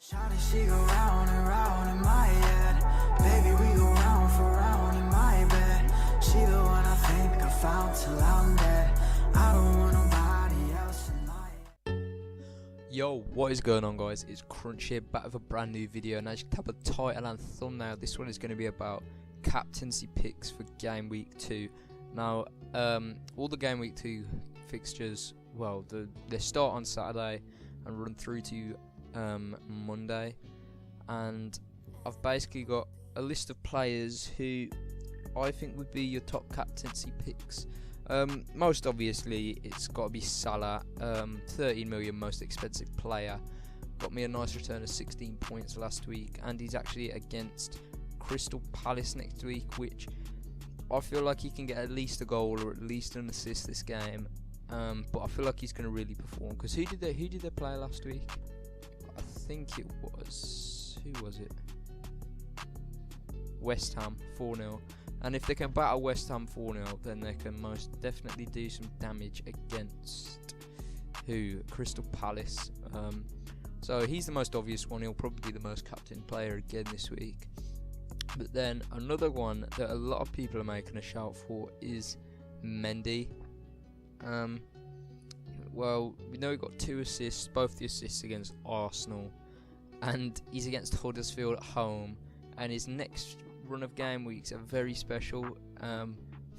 Shawty, she go round and round in my head. Baby, we go round for round in my bed. She the one I think I found till I'm dead. I don't want nobody else in my head. Yo, what is going on, guys? It's Crunch here, back with a brand new video, and as you can tell by the title and thumbnail, this one is going to be about captaincy picks for game week 2. Now, all the game week 2 fixtures, well, they start on Saturday and run through to Monday, and I've basically got a list of players who I think would be your top captaincy picks. Most obviously it's got to be Salah, 13 million, most expensive player, got me a nice return of 16 points last week, and he's actually against Crystal Palace next week, which I feel like he can get at least a goal or at least an assist this game. But I feel like he's going to really perform, because who did they play last week? I think it was, who was it? West Ham, 4-0. And if they can battle West Ham 4-0, then they can most definitely do some damage against Crystal Palace. So he's the most obvious one. He'll probably be the most captain player again this week. But then another one that a lot of people are making a shout for is Mendy. Well, we know he got 2 assists, both the assists against Arsenal, and he's against Huddersfield at home, and his next run of game weeks are very special.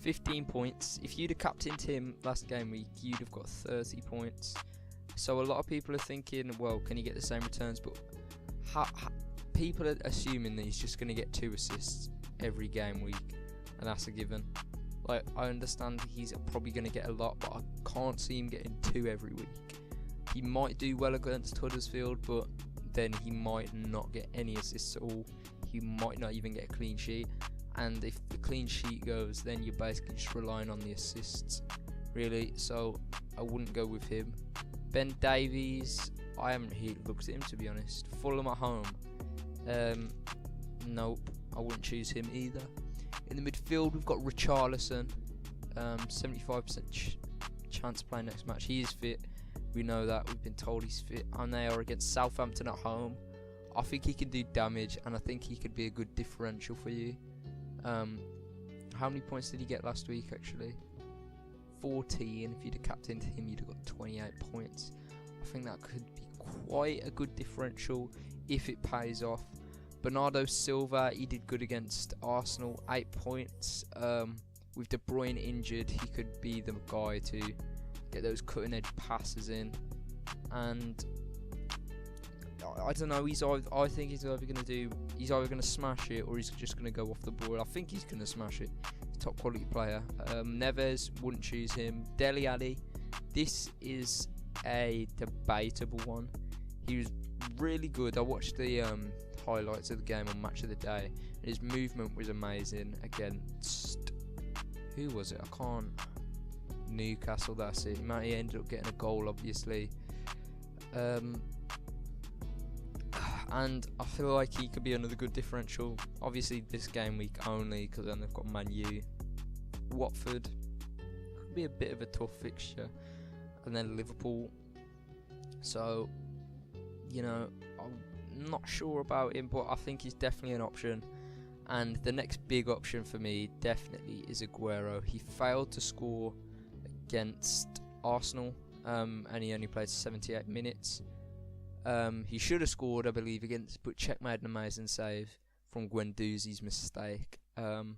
15 points. If you'd have captained him last game week, you'd have got 30 points. So a lot of people are thinking, well, can he get the same returns? But people are assuming that he's just going to get 2 assists every game week, and that's a given. Like, I understand he's probably going to get a lot, but I can't see him getting 2 every week. He might do well against Huddersfield, but then he might not get any assists at all. He might not even get a clean sheet. And if the clean sheet goes, then you're basically just relying on the assists, really. So I wouldn't go with him. Ben Davies, I haven't really looked at him, to be honest. Fulham at home. Nope, I wouldn't choose him either. In the midfield, we've got Richarlison, 75% chance playing next match. He is fit. We know that. We've been told he's fit. And they are against Southampton at home. I think he can do damage, and I think he could be a good differential for you. How many points did he get last week, actually? 14. If you'd have captained him, you'd have got 28 points. I think that could be quite a good differential if it pays off. Bernardo Silva, he did good against Arsenal, 8 points. With De Bruyne injured, he could be the guy to get those cutting edge passes in. And I don't know, I think he's either going to smash it, or he's just going to go off the board. I think he's going to smash it. Top quality player. Neves, wouldn't choose him. Dele Alli, this is a debatable one. He was really good. I watched the highlights of the game on Match of the Day, and his movement was amazing against, who was it? I can't. Newcastle, that's it. He ended up getting a goal, obviously. And I feel like he could be another good differential. Obviously this game week only, because then they've got Man U. Watford could be a bit of a tough fixture, and then Liverpool. So, you know, I'm not sure about him, but I think he's definitely an option. And the next big option for me definitely is Aguero. He failed to score against Arsenal, and he only played 78 minutes. He should have scored, I believe, but Czech made an amazing save from Guendouzi's mistake. And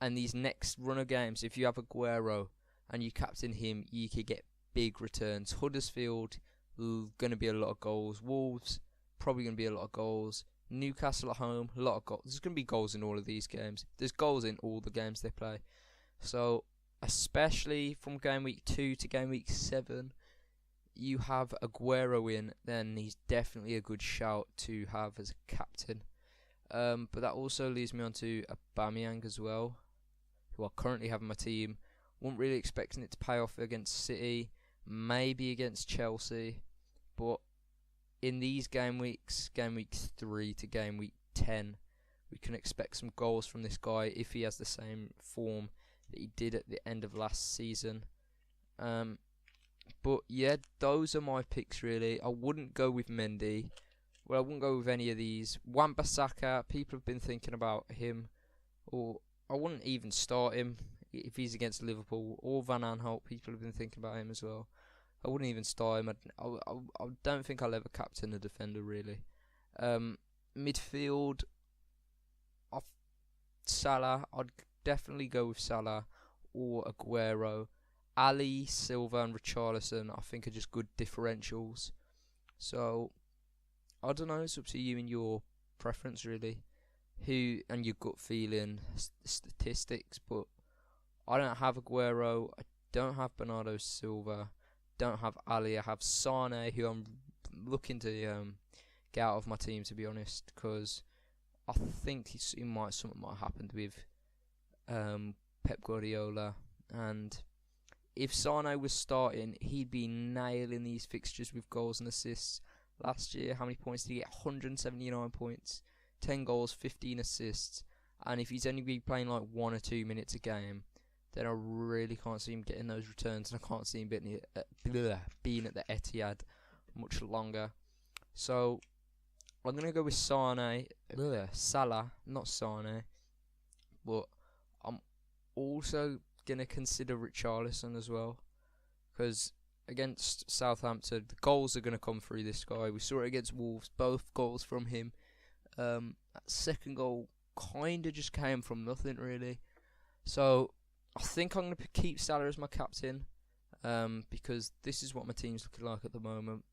these next run of games, if you have Aguero and you captain him, you could get big returns. Huddersfield, going to be a lot of goals. Wolves, probably going to be a lot of goals. Newcastle at home, a lot of goals. There's going to be goals in all of these games. There's goals in all the games they play. So, especially from game week 2 to game week 7, you have Aguero in, then he's definitely a good shout to have as a captain. But that also leads me on to Aubameyang as well, who I currently have in my team. Wasn't really expecting it to pay off against City, maybe against Chelsea, but in these game weeks, game week 3 to game week 10, we can expect some goals from this guy if he has the same form that he did at the end of last season. But yeah, those are my picks really. I wouldn't go with Mendy. Well, I wouldn't go with any of these. Wan-Bissaka, people have been thinking about him, or I wouldn't even start him if he's against Liverpool. Or Van Aanholt, people have been thinking about him as well. I wouldn't even start him. I don't think I'll ever captain a defender, really. Midfield, Salah, I'd definitely go with Salah or Aguero. Ali, Silva and Richarlison, I think, are just good differentials. So, I don't know, it's up to you and your preference, really. Who and your gut feeling, statistics, but I don't have Aguero, I don't have Bernardo Silva, don't have Ali, I have Sane, who I'm looking to get out of my team, to be honest, because I think something might have happened with Pep Guardiola, and if Sane was starting, he'd be nailing these fixtures with goals and assists. Last year, how many points did he get? 179 points, 10 goals, 15 assists, and if he's only be playing like 1 or 2 minutes a game, then I really can't see him getting those returns, and I can't see him being at the Etihad much longer. So I'm going to go with Salah, not Sane, but I'm also going to consider Richarlison as well, because against Southampton, the goals are going to come through this guy. We saw it against Wolves, both goals from him. That second goal kind of just came from nothing, really. So I think I'm going to keep Salah as my captain, because this is what my team's looking like at the moment.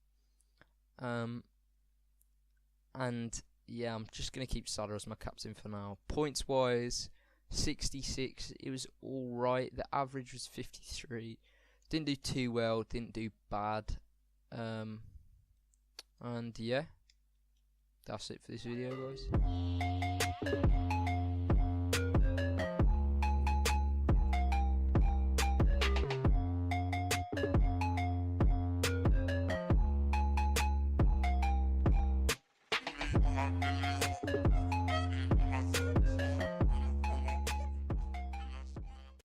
And yeah, I'm just going to keep Salah as my captain for now. Points wise, 66, it was alright. The average was 53. Didn't do too well, didn't do bad. And yeah, that's it for this video, guys. Million.